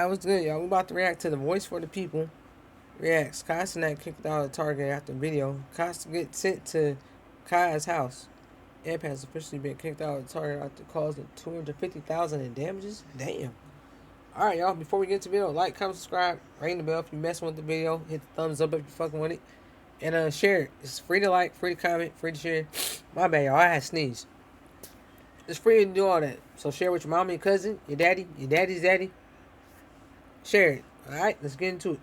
what's good, y'all? We about to react to the Voice for the People. Reacts. Kai Cenat kicked out of Target after video. Kai gets sent to Kai's house. Amp has officially been kicked out of Target after causing $250,000 in damages. Damn. Alright, y'all. Before we get to the video, like, comment, subscribe, ring the bell if you messing with the video. Hit the thumbs up if you fucking with it. And share it. It's free to like, free to comment, free to share. My bad, y'all. I had sneeze. It's free to do all that. So share with your mom and your cousin, your daddy, your daddy's daddy. Share it. Alright, let's get into it.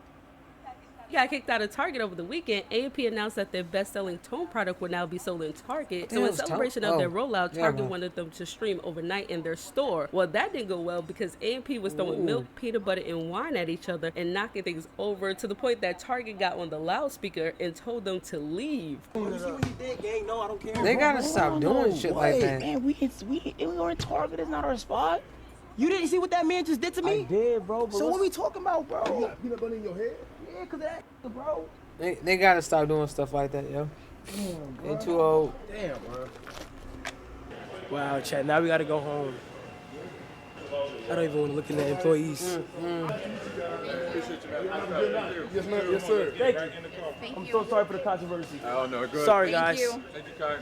Got kicked out of Target over the weekend. A&P announced that their best-selling tone product will now be sold in Target. So in celebration of their rollout, Target wanted them to stream overnight in their store. Well, that didn't go well because A&P was throwing milk, peanut butter, and wine at each other and knocking things over to the point that Target got on the loudspeaker and told them to leave. They gotta stop doing shit like that. Man, we were in Target. It's not our spot. You didn't see what that man just did to me? I did, bro. So what we talking about, bro? You got peanut butter in your head? Yeah, cause of that, bro. They gotta stop doing stuff like that, yo. They too old. Damn, bro. Wow, chat. Now we gotta go home. I don't even want to look at the employees. Yes, ma'am. Yes, sir. Thank you. I'm so sorry for the controversy. Oh no, good. Sorry, guys. Thank you, Kai.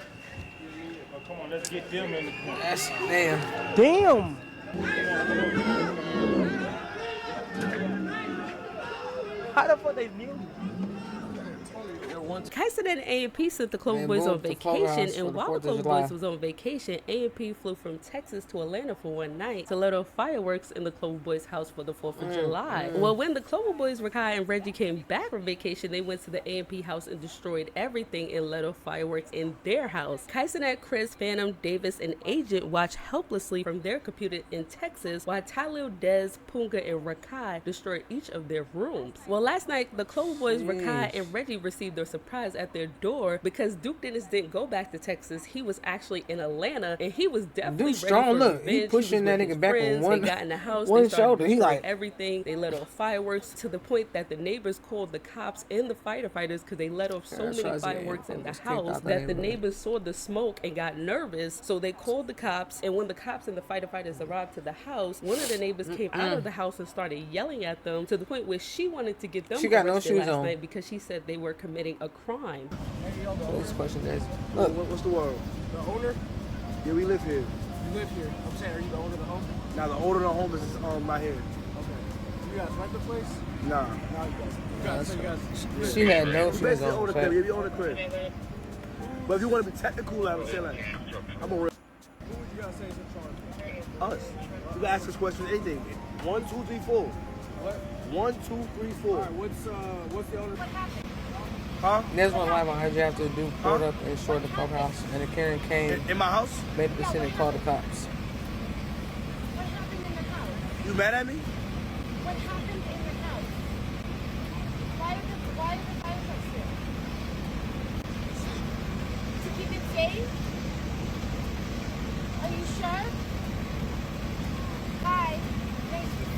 Come on, let's get them in the corner. That's damn. Damn. How the fuck they knew? Kai Cenat and A&P sent the Clover Boys on vacation, and while the Clover Boys was on vacation, A&P flew from Texas to Atlanta for one night to let off fireworks in the Clover Boys' house for the 4th of July. Well, when the Clover Boys, Rakai and Reggie came back from vacation, they went to the A&P house and destroyed everything and let off fireworks in their house. Kai Cenat, Chris, Phantom, Davis, and Agent watched helplessly from their computer in Texas, while Talil, Dez, Punga, and Rakai destroyed each of their rooms. Well, last night, the Clover Boys, Rakai, and Reggie received their surprise at their door because Duke Dennis didn't go back to Texas. He was actually in Atlanta, and he was definitely Dude, strong. ready for Look, revenge. he pushing that nigga back on one. They got in the house, one they started shoulder. He like everything. They let off fireworks to the point that the neighbors called the cops and the firefighters because they let off so many fireworks in the house that the neighbors saw the smoke and got nervous. So they called the cops, and when the cops and the firefighters arrived to the house, one of the neighbors came out of the house and started yelling at them to the point where she wanted to get them arrested last night because she said they were committing a crime. This question is, look, what's the word? The owner? Yeah, we live here. You live here. I'm saying, are you the owner of the home? Now, the owner of the home is right here. Okay. You guys rent the place? Nah. she had no shoes on. Own the crib. Yeah, we own the crib. But if you want to be technical, I would say like, I'm a real. Who would you guys say is in charge? Us. You can ask us questions, anything. 1, 2, 3, 4. What? 1, 2, 3, 4. All right, what's the owner? Huh? There's one live on IG after the dude pulled up and short the clubhouse, and the Karen came In my house? made the decision to call the cops. What happened in the house? You mad at me? What happened in the house? Why are the fireworks here? To keep it safe? Are you sure? Hi.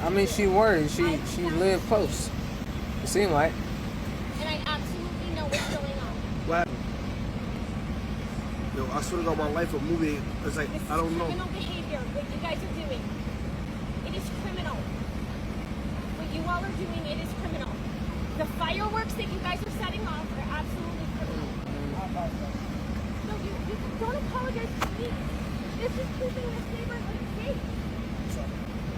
I mean, she worried. She lived close. It seemed like. And I absolutely know what's going on. What happened? Yo, I swear to God, my life a movie. It's like, This I don't is know. criminal behavior, what you guys are doing. It is criminal. What you all are doing, it is criminal. The fireworks that you guys are setting off are absolutely criminal. No, you don't apologize to me. This is keeping this neighborhood safe.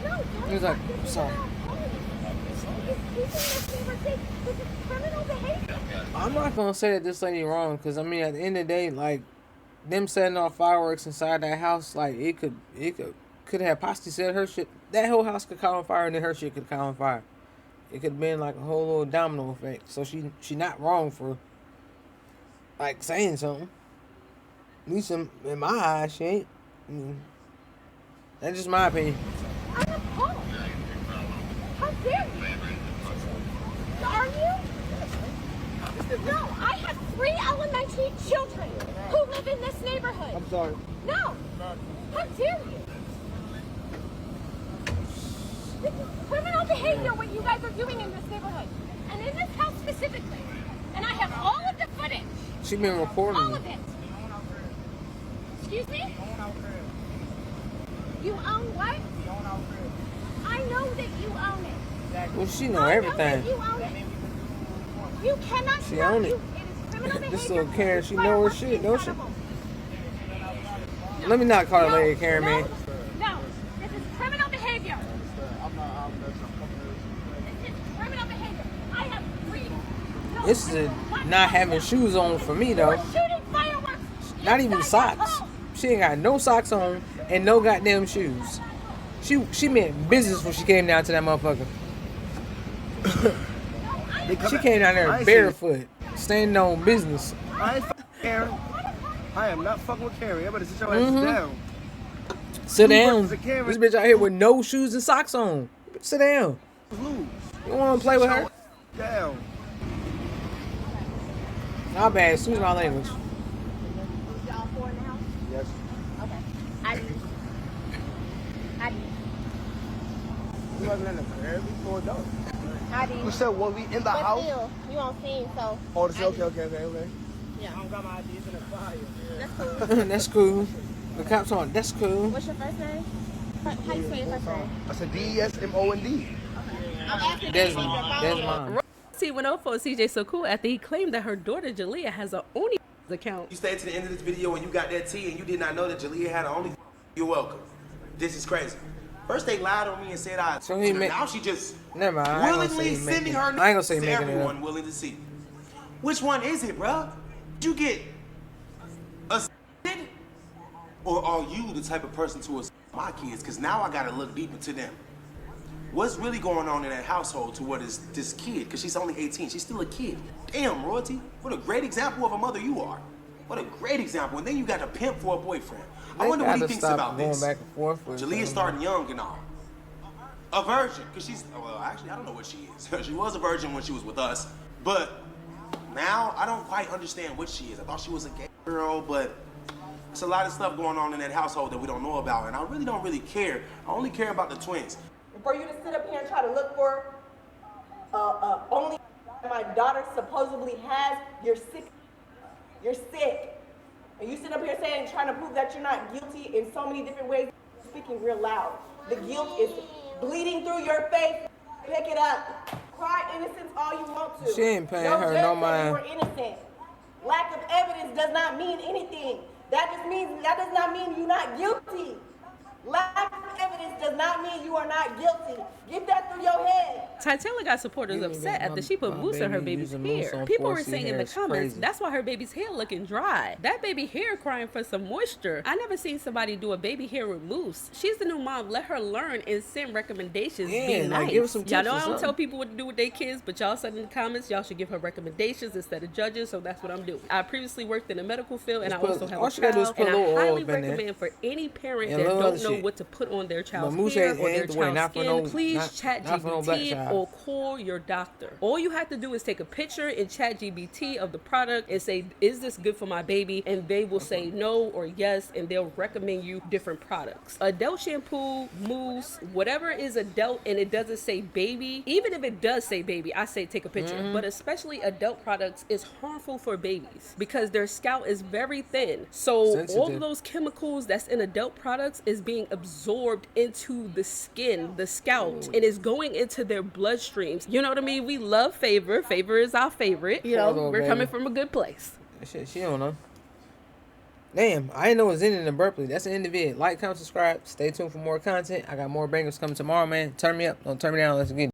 No, don't. He was like, this is sorry. not apology. It's keeping this neighborhood safe. This is criminal behavior. I'm not gonna say that this lady wrong, because I mean, at the end of the day, like them setting off fireworks inside that house, like it could have possibly set her shit. That whole house could caught on fire, and then her shit could caught on fire. It could have been like a whole little domino effect. So she not wrong for like saying something. At least in my eyes, she ain't. I mean, that's just my opinion. I'm appalled. How dare you? Are you? No, I have 3 elementary children who live in this neighborhood. I'm sorry. No. How dare you? This is criminal behavior what you guys are doing in this neighborhood. And in this house specifically. And I have all of the footage. She been recording. All of it. Excuse me? You own what? I know that you own it. Well, she know everything. You own it. You cannot She stop own it. you. It is criminal behavior. This little Karen, she know her Fireworks shit, don't she? incredible. Let me not call her lady Karen, man. No, this is criminal behavior. This is criminal behavior. I have three. No, This is not having shoes on for me, though. You're shooting fireworks. Not even socks. She ain't got no socks on and no goddamn shoes. She meant business when she came down to that motherfucker. She came down there barefoot, standing on business. I ain't fucking Karen. I am not fucking with Karen. Everybody sit your ass down. Sit down. versus a Karen? This bitch out here with no shoes and socks on. Sit down. Lose. You want to play with her? Down. Not bad. Excuse my language. Y'all four in the house? Yes. Okay. I do. You wasn't in the crib before though. I do. You said when we in the But house? still, you on scene, so. Oh, this okay. Yeah. I don't got my IDs in the fire. That's cool. That's cool. The cops on. That's cool. What's your first name? How you say your first name? I said DESMOND. I'm asking That's mine. He went off on CJ So Cool after he claimed that her daughter Jalea has an OnlyFans account. You stayed to the end of this video and you got that tea and you did not know that Jalea had an OnlyFans. You're welcome. This is crazy. First they lied on me and said I. So he now she just Never mind. I ain't gonna willingly say sending making- her I ain't gonna say to making it everyone up. willing to see. Which one is it, bruh? Did you get assaulted? Or are you the type of person to assault my kids? Because now I gotta look deep into them. What's really going on in that household to what is this kid? Because she's only 18. She's still a kid. Damn, Royalty. What a great example of a mother you are. What a great example. And then you got a pimp for a boyfriend. I wonder what he thinks about this. Going back and forth with Jalea's starting young and all. A virgin, because she's, well, actually, I don't know what she is. She was a virgin when she was with us, but now I don't quite understand what she is. I thought she was a gay girl, but there's a lot of stuff going on in that household that we don't know about, and I really don't care. I only care about the twins. For you to sit up here and try to look for only my daughter supposedly has, you're sick. You're sick. And you sit up here saying, trying to prove that you're not guilty in so many different ways, speaking real loud. The guilt is bleeding through your face. Pick it up. Cry innocence all you want to. She ain't paying her judge no said mind. you were innocent. Lack of evidence does not mean anything. That does not mean you're not guilty. Lack of evidence does not mean you are not guilty. Get that through your head. Tatiana got supporters upset after she put mousse in her baby's hair. People were saying in the comments, that's why her baby's hair looking dry. That baby hair crying for some moisture. I never seen somebody do a baby hair with mousse. She's the new mom. Let her learn and send recommendations. Yeah, be like, nice. give her some Y'all tips know or I don't something. tell people what to do with their kids, but y'all said in the comments y'all should give her recommendations instead of judges, so that's what I'm doing. I previously worked in the medical field and I also have all a she gotta do is child, put and a little I oil highly up in there. recommend for any parent And a that little don't other know shit. what to put on their child's mousse hair ain't or their the way, child's not for skin, no- please chat not for no black GPT child. or call your doctor. All you have to do is take a picture in chat GBT of the product and say, is this good for my baby? And they will say no or yes, and they'll recommend you different products. Adult shampoo, mousse, whatever is adult and it doesn't say baby, even if it does say baby, I say take a picture. But especially adult products is harmful for babies because their scalp is very thin. So all Sensitive. of those chemicals that's in adult products is being absorbed into the skin, the scalp, and is going into their bloodstreams. You know what I mean? We love Favor. Favor is our favorite. You know, Poor we're baby. coming from a good place. Shit, she don't know. Damn, I didn't know it was ending in Berkeley. That's the end of it. Like, comment, subscribe. Stay tuned for more content. I got more bangers coming tomorrow, man. Turn me up. Don't turn me down. Let's get it.